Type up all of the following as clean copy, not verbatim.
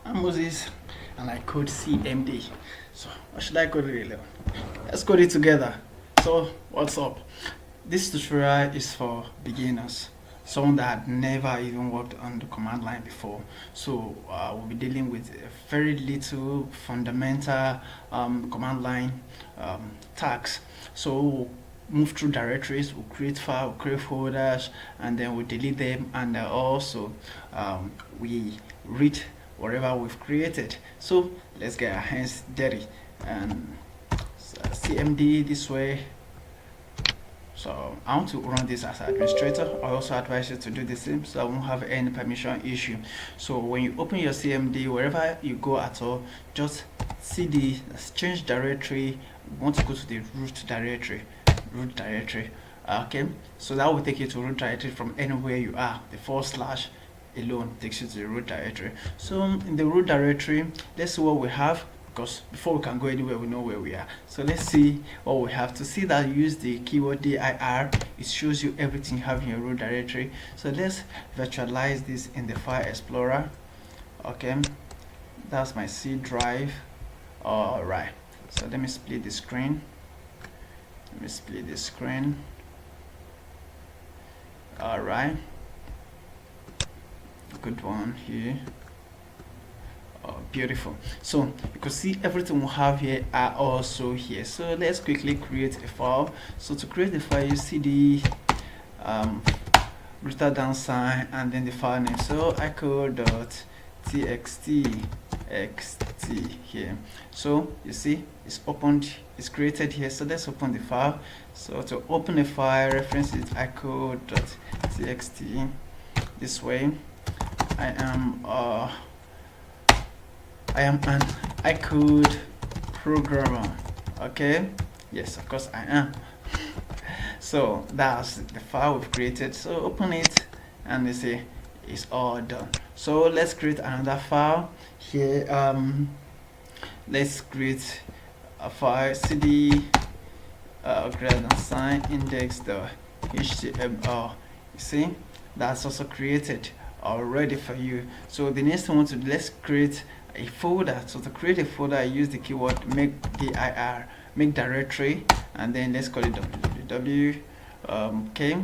I'm Moses and I code CMD. So what should I code really? Let's code it together. So what's up? This tutorial is for beginners, someone that had never even worked on the command line before. So we'll be dealing with a very little fundamental command line tags. So we'll move through directories, we'll create files, we'll create folders, and then we'll delete them, and also we read whatever we've created. So let's get our hands dirty and CMD this way. So I want to run this as administrator. I also advise you to do the same so I won't have any permission issue. So when you open your CMD, wherever you go at all, just cd change directory. We want to go to the root directory. Okay, so that will take you to root directory from anywhere you are. The / alone takes you to the root directory. So in the root directory, let's see what we have, because before we can go anywhere we know where we are. So let's see what we have. To see that, use the keyword dir. It shows you everything you have in your root directory. So let's virtualize this in the file explorer. Okay, that's my C drive. All right, so let me split the screen. All right, good one here. Oh, beautiful. So you can see everything we have here are also here. So let's quickly create a file. So to create the file, you cd greater than sign and then the file name. So echo.txt here. So you see it's opened, it's created here. So let's open the file. So to open a file, reference it echo.txt this way. I am an iCode programmer. Okay, yes, of course I am. So that's the file we've created. So open it and you see it's all done. So let's create another file here. Let's create a file cd greater than sign index.html. You see, that's also created already for you. So the next thing I want to do, let's create a folder. So to create a folder, I use the keyword make dir, make directory, and then let's call it www. Okay,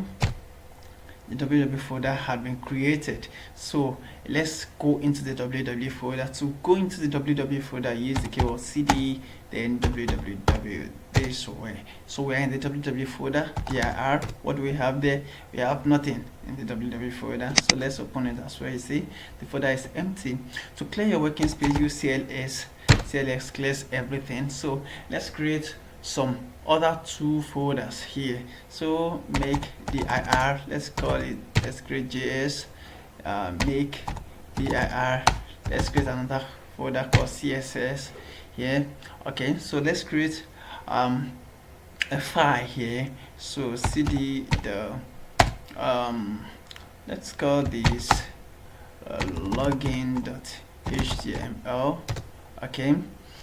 the www folder had been created. So let's go into the www folder. To go into the www folder, use the keyword cd then www this way. So we're in the www folder, dir. What do we have there? We have nothing in the www folder. So let's open it. That's where you see the folder is empty. To clear your working space, use cls clears everything. So let's create some other two folders here. So make dir, let's call it, let's create js, make dir, let's create another folder called css here. Okay, so let's create a file here. So cd the let's call this login.html. okay,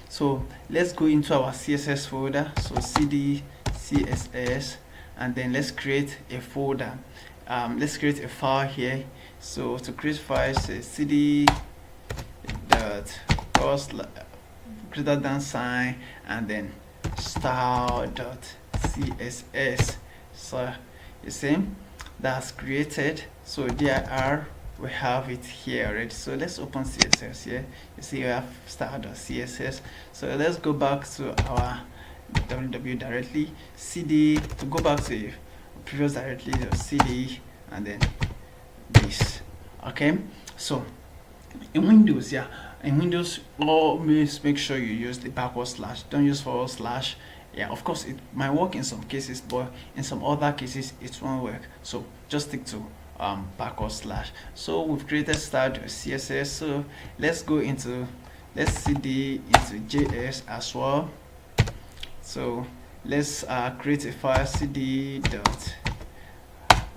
so let's go into our css folder. So cd css, and then let's create a folder. Let's create a file here. So to create files, say cd dot cost greater than sign and then style.css. So you see that's created. So dir, we have it here already. So let's open css here. You see we have style.css. So let's go back to our www directly, cd to go back to previous directly, cd and then this. Okay, so in Windows, in Windows, always make sure you use the backward slash. Don't use forward slash. Yeah, of course it might work in some cases, but in some other cases it won't work. So just stick to backward slash. So we've created style.css. So let's go into, let's cd into js as well. So let's create a file cd dot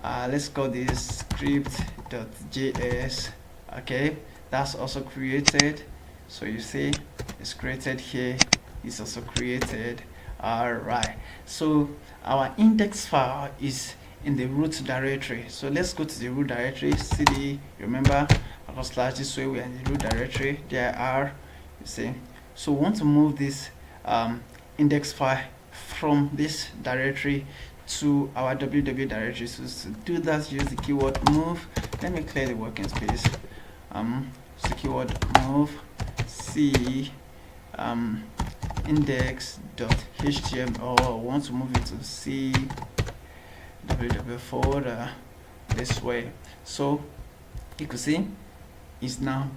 let's call this script.js. okay, that's also created. So you see it's created here, it's also created. All right, so our index file is in the root directory. So let's go to the root directory, cd, remember / this way we are in the root directory dir, you see. So we want to move this index file from this directory to our www directory. So to do that, use the keyword move. Let me clear the working space. So keyword move c index.html. I want to move it to c www folder this way. So you can see it's now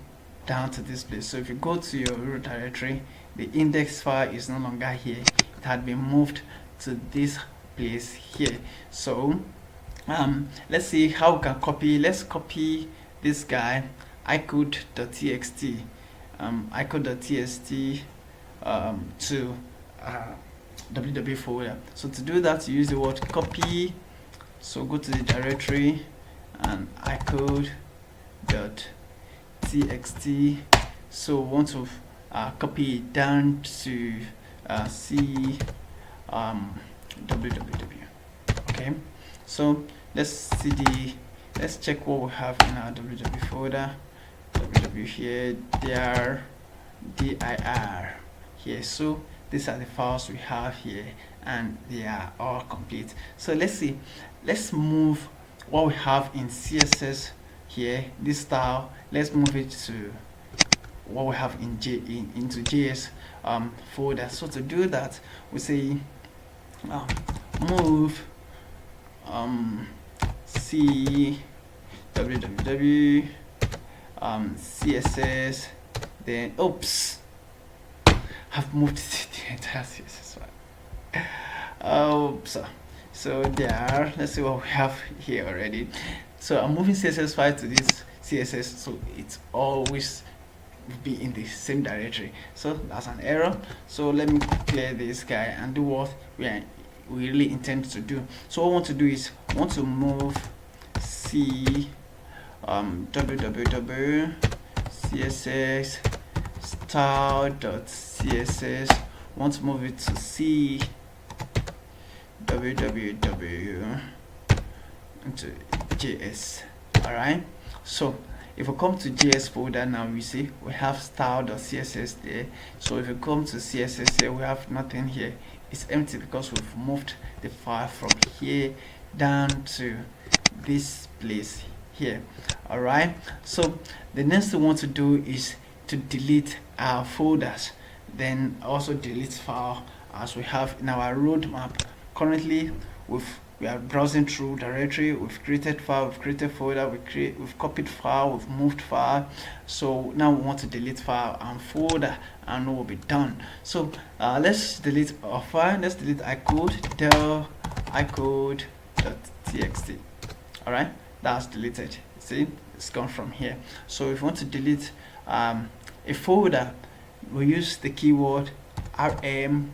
down to this place. So if you go to your root directory, the index file is no longer here. It had been moved to this place here. So let's see how we can copy. Let's copy this guy icode.txt icode.txt to www folder. So to do that, you use the word copy. So go to the directory and icode.txt. So we want to copy it down to c www. Okay, so let's check what we have in our www folder. Www here, dir here. So these are the files we have here, and they are all complete. So let's see, let's move what we have in CSS here, this style. Let's move it to what we have in into JS folder. So to do that, we say move c www CSS, then oops, I've moved the entire CSS file. So there, let's see what we have here already. So I'm moving CSS file to this CSS, so it's always be in the same directory. So that's an error. So let me clear this guy and do what we really intend to do. So what I want to do is I want to move c www css style.css. Want to move it to c www into JS. Alright, so if we come to JS folder now, we see we have style.css there. So if we come to CSS here, we have nothing here. It's empty because we've moved the file from here down to this place here. Alright, so the next thing we want to do is to delete our folders, then also delete file as we have in our roadmap. Currently we are browsing through directory. We've created file, we've created folder, we've copied file, we've moved file. So now we want to delete file and folder, and we'll be done. So let's delete our file. Let's delete icode.txt. All right, that's deleted. See, it's gone from here. So if we want to delete a folder, we use the keyword rm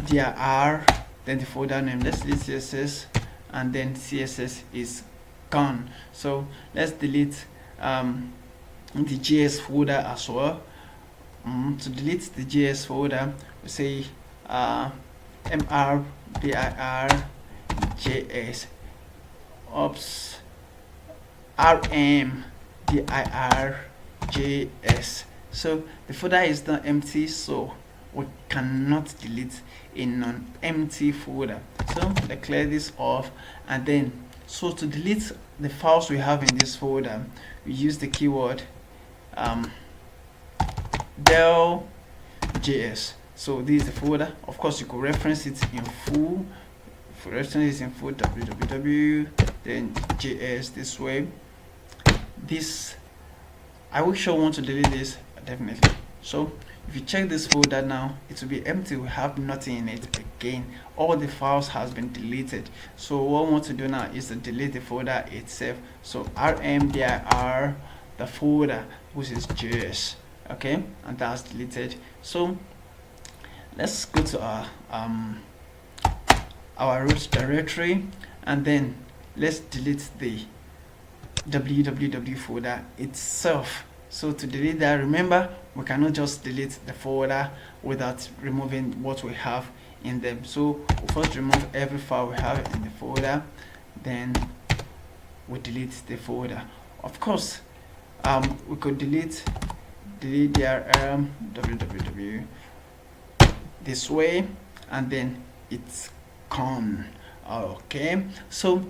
dir, then the folder name. Let's delete CSS, and then CSS is gone. So let's delete the JS folder as well. To delete the JS folder, we say mrdir js ops rm dir js. So the folder is not empty, so we cannot delete a non-empty folder. So let's clear this off, and then so to delete the files we have in this folder, we use the keyword del.js. So this is the folder. Of course, you could reference it in full. For reference it in full, www, then js this way. This, I will sure want to delete this definitely. So if you check this folder now, it will be empty. We have nothing in it again. All the files has been deleted. So what we want to do now is to delete the folder itself. So rmdir the folder, which is js. Okay, and that's deleted. So let's go to our root directory, and then let's delete the www folder itself. So to delete that, remember, we cannot just delete the folder without removing what we have in them. So we first remove every file we have in the folder, then we delete the folder. Of course, we could delete their www this way, and then it's gone. Okay, so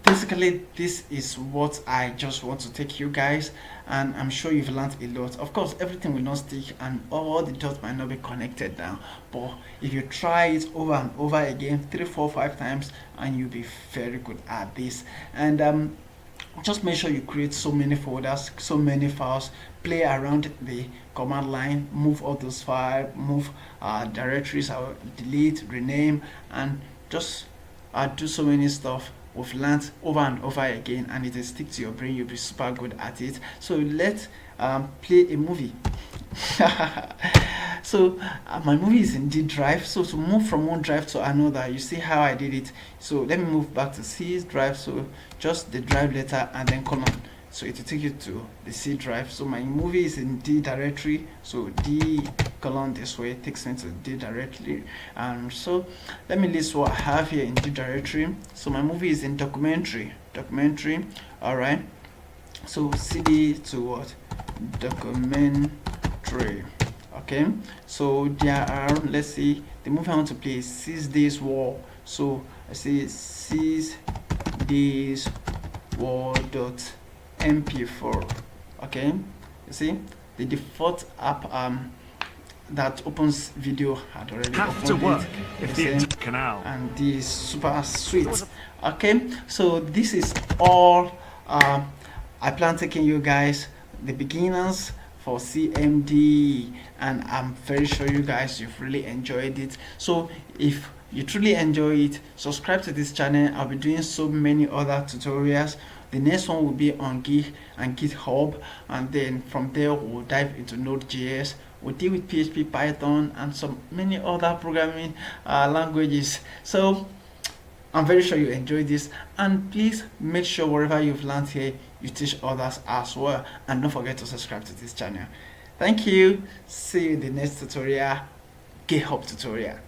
basically this is what I just want to take you guys, and I'm sure you've learned a lot. Of course, everything will not stick and all the dots might not be connected now, but if you try it over and over again 3 4 5 times, and you'll be very good at this. And just make sure you create so many folders, so many files, play around the command line, move all those files, move directories, or delete, rename, and just do so many stuff we've learned over and over again, and it will stick to your brain. You'll be super good at it. So let's play a movie. So my movie is in D drive. So to move from one drive to another, you see how I did it. So let me move back to C drive. So just the drive letter and then colon. So it will take you to the C drive. So my movie is in D directory. So D colon this way takes me to D directory. And so let me list what I have here in D directory. So my movie is in documentary. All right. So CD to what? Documentary. Okay, so there are, let's see, the movie I want to play is 6 Days War. So I say 6 Days War dot mp4. Okay, you see the default app that opens video had already have to opened work it. if the canal, and this is super sweet. Okay, so this is all I plan taking you guys, the beginners for CMD, and I'm very sure you guys, you've really enjoyed it. So if you truly enjoy it, subscribe to this channel. I'll be doing so many other tutorials. The next one will be on Git and GitHub, and then from there we'll dive into Node.js. We'll deal with PHP, Python, and some many other programming languages. So I'm very sure you enjoyed this, and please make sure wherever you've learned here, you teach others as well, and don't forget to subscribe to this channel. Thank you. See you in the next tutorial, GitHub tutorial.